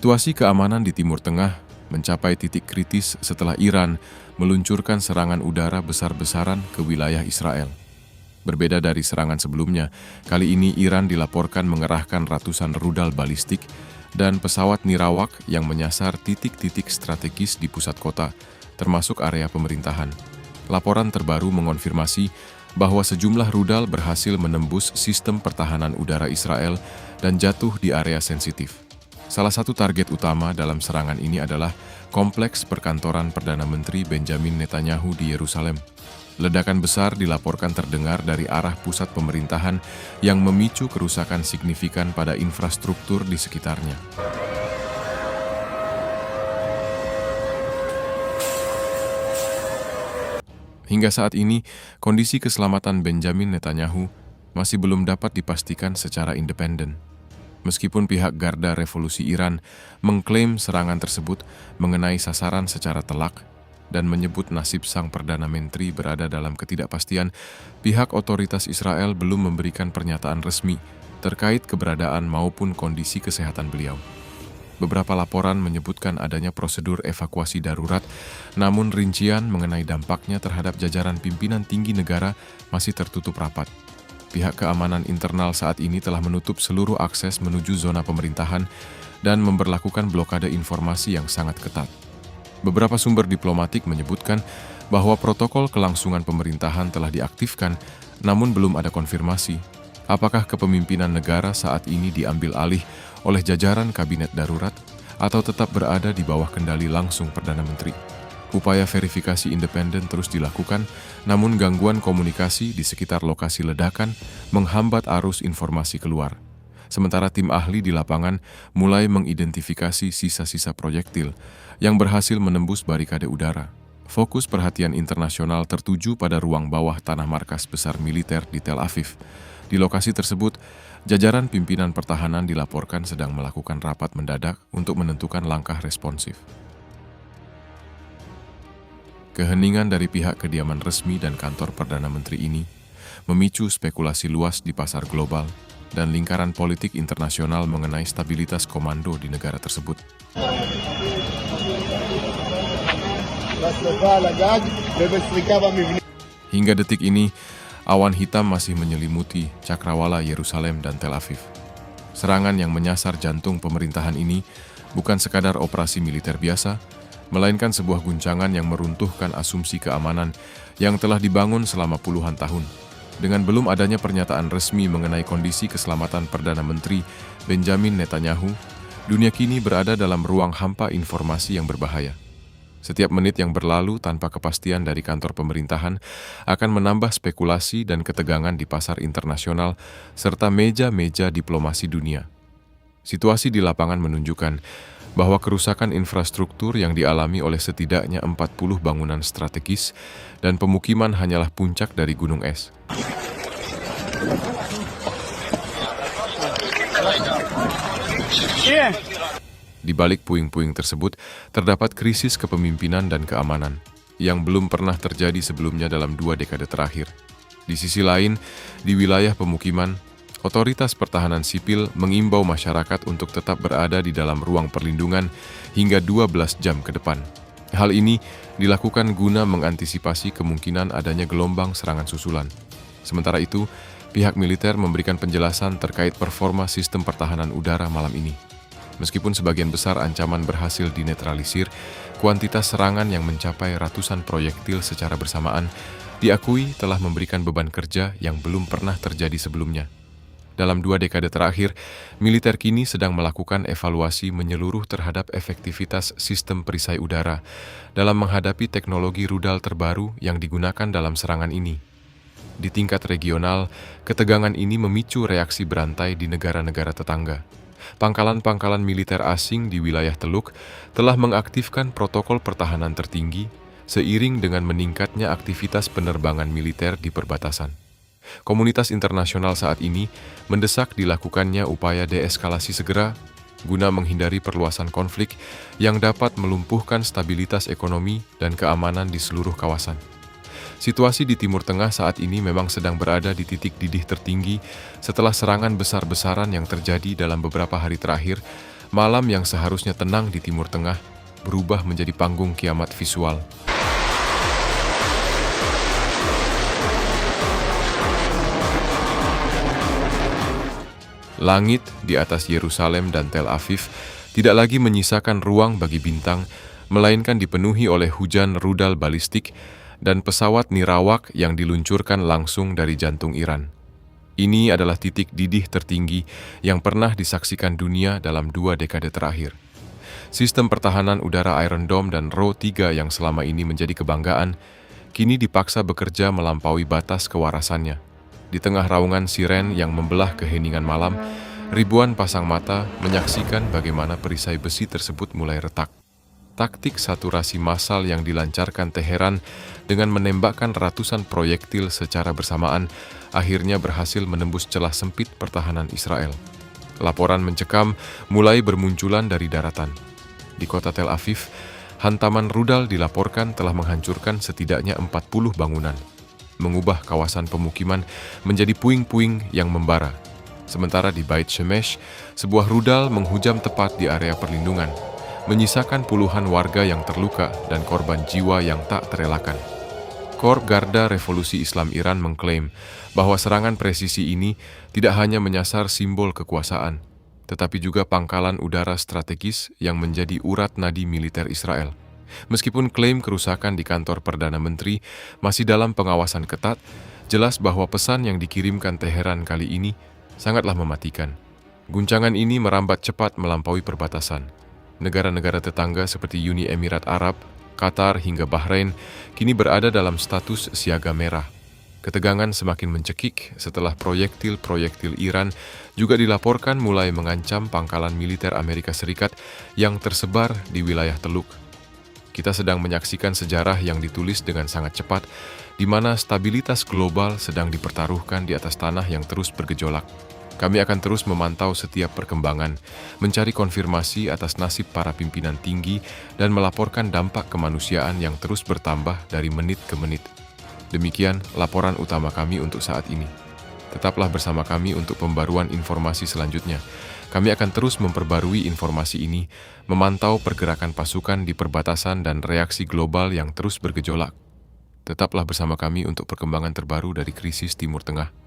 Situasi keamanan di Timur Tengah mencapai titik kritis setelah Iran meluncurkan serangan udara besar-besaran ke wilayah Israel. Berbeda dari serangan sebelumnya, kali ini Iran dilaporkan mengerahkan ratusan rudal balistik dan pesawat nirawak yang menyasar titik-titik strategis di pusat kota, termasuk area pemerintahan. Laporan terbaru mengonfirmasi bahwa sejumlah rudal berhasil menembus sistem pertahanan udara Israel dan jatuh di area sensitif. Salah satu target utama dalam serangan ini adalah kompleks perkantoran Perdana Menteri Benjamin Netanyahu di Yerusalem. Ledakan besar dilaporkan terdengar dari arah pusat pemerintahan yang memicu kerusakan signifikan pada infrastruktur di sekitarnya. Hingga saat ini, kondisi keselamatan Benjamin Netanyahu masih belum dapat dipastikan secara independen. Meskipun pihak Garda Revolusi Iran mengklaim serangan tersebut mengenai sasaran secara telak dan menyebut nasib sang Perdana Menteri berada dalam ketidakpastian, pihak otoritas Israel belum memberikan pernyataan resmi terkait keberadaan maupun kondisi kesehatan beliau. Beberapa laporan menyebutkan adanya prosedur evakuasi darurat, namun rincian mengenai dampaknya terhadap jajaran pimpinan tinggi negara masih tertutup rapat. Pihak keamanan internal saat ini telah menutup seluruh akses menuju zona pemerintahan dan memberlakukan blokade informasi yang sangat ketat. Beberapa sumber diplomatik menyebutkan bahwa protokol kelangsungan pemerintahan telah diaktifkan, namun belum ada konfirmasi apakah kepemimpinan negara saat ini diambil alih oleh jajaran kabinet darurat atau tetap berada di bawah kendali langsung Perdana Menteri. Upaya verifikasi independen terus dilakukan, namun gangguan komunikasi di sekitar lokasi ledakan menghambat arus informasi keluar. Sementara tim ahli di lapangan mulai mengidentifikasi sisa-sisa proyektil yang berhasil menembus barikade udara. Fokus perhatian internasional tertuju pada ruang bawah tanah markas besar militer di Tel Aviv. Di lokasi tersebut, jajaran pimpinan pertahanan dilaporkan sedang melakukan rapat mendadak untuk menentukan langkah responsif. Keheningan dari pihak kediaman resmi dan kantor Perdana Menteri ini memicu spekulasi luas di pasar global dan lingkaran politik internasional mengenai stabilitas komando di negara tersebut. Hingga detik ini, awan hitam masih menyelimuti cakrawala Yerusalem dan Tel Aviv. Serangan yang menyasar jantung pemerintahan ini bukan sekadar operasi militer biasa, melainkan sebuah guncangan yang meruntuhkan asumsi keamanan yang telah dibangun selama puluhan tahun. Dengan belum adanya pernyataan resmi mengenai kondisi keselamatan Perdana Menteri Benjamin Netanyahu, dunia kini berada dalam ruang hampa informasi yang berbahaya. Setiap menit yang berlalu tanpa kepastian dari kantor pemerintahan akan menambah spekulasi dan ketegangan di pasar internasional serta meja-meja diplomasi dunia. Situasi di lapangan menunjukkan bahwa kerusakan infrastruktur yang dialami oleh setidaknya 40 bangunan strategis dan pemukiman hanyalah puncak dari gunung es. Di balik puing-puing tersebut, terdapat krisis kepemimpinan dan keamanan yang belum pernah terjadi sebelumnya dalam 2 dekade terakhir. Di sisi lain, di wilayah pemukiman, otoritas pertahanan sipil mengimbau masyarakat untuk tetap berada di dalam ruang perlindungan hingga 12 jam ke depan. Hal ini dilakukan guna mengantisipasi kemungkinan adanya gelombang serangan susulan. Sementara itu, pihak militer memberikan penjelasan terkait performa sistem pertahanan udara malam ini. Meskipun sebagian besar ancaman berhasil dinetralisir, kuantitas serangan yang mencapai ratusan proyektil secara bersamaan diakui telah memberikan beban kerja yang belum pernah terjadi sebelumnya. Dalam 2 dekade terakhir, militer kini sedang melakukan evaluasi menyeluruh terhadap efektivitas sistem perisai udara dalam menghadapi teknologi rudal terbaru yang digunakan dalam serangan ini. Di tingkat regional, ketegangan ini memicu reaksi berantai di negara-negara tetangga. Pangkalan-pangkalan militer asing di wilayah Teluk telah mengaktifkan protokol pertahanan tertinggi seiring dengan meningkatnya aktivitas penerbangan militer di perbatasan. Komunitas internasional saat ini mendesak dilakukannya upaya deeskalasi segera guna menghindari perluasan konflik yang dapat melumpuhkan stabilitas ekonomi dan keamanan di seluruh kawasan. Situasi di Timur Tengah saat ini memang sedang berada di titik didih tertinggi setelah serangan besar-besaran yang terjadi dalam beberapa hari terakhir Malam yang seharusnya tenang di Timur Tengah berubah menjadi panggung kiamat visual. Langit di atas Yerusalem dan Tel Aviv tidak lagi menyisakan ruang bagi bintang, melainkan dipenuhi oleh hujan rudal balistik dan pesawat nirawak yang diluncurkan langsung dari jantung Iran. Ini adalah titik didih tertinggi yang pernah disaksikan dunia dalam 2 dekade terakhir. Sistem pertahanan udara Iron Dome dan Ro-3 yang selama ini menjadi kebanggaan, kini dipaksa bekerja melampaui batas kewarasannya. Di tengah raungan siren yang membelah keheningan malam, ribuan pasang mata menyaksikan bagaimana perisai besi tersebut mulai retak. Taktik saturasi massal yang dilancarkan Teheran dengan menembakkan ratusan proyektil secara bersamaan akhirnya berhasil menembus celah sempit pertahanan Israel. Laporan mencekam mulai bermunculan dari daratan. Di kota Tel Aviv, hantaman rudal dilaporkan telah menghancurkan setidaknya 40 bangunan, mengubah kawasan pemukiman menjadi puing-puing yang membara. Sementara di Bait Shemesh, sebuah rudal menghujam tepat di area perlindungan, menyisakan puluhan warga yang terluka dan korban jiwa yang tak terelakkan. Korps Garda Revolusi Islam Iran mengklaim bahwa serangan presisi ini tidak hanya menyasar simbol kekuasaan, tetapi juga pangkalan udara strategis yang menjadi urat nadi militer Israel. Meskipun klaim kerusakan di kantor Perdana Menteri masih dalam pengawasan ketat, jelas bahwa pesan yang dikirimkan Teheran kali ini sangatlah mematikan. Guncangan ini merambat cepat melampaui perbatasan. Negara-negara tetangga seperti Uni Emirat Arab, Qatar hingga Bahrain kini berada dalam status siaga merah. Ketegangan semakin mencekik setelah proyektil-proyektil Iran juga dilaporkan mulai mengancam pangkalan militer Amerika Serikat yang tersebar di wilayah Teluk. Kita sedang menyaksikan sejarah yang ditulis dengan sangat cepat, di mana stabilitas global sedang dipertaruhkan di atas tanah yang terus bergejolak. Kami akan terus memantau setiap perkembangan, mencari konfirmasi atas nasib para pimpinan tinggi, dan melaporkan dampak kemanusiaan yang terus bertambah dari menit ke menit. Demikian laporan utama kami untuk saat ini. Tetaplah bersama kami untuk pembaruan informasi selanjutnya. Kami akan terus memperbarui informasi ini, memantau pergerakan pasukan di perbatasan dan reaksi global yang terus bergejolak. Tetaplah bersama kami untuk perkembangan terbaru dari krisis Timur Tengah.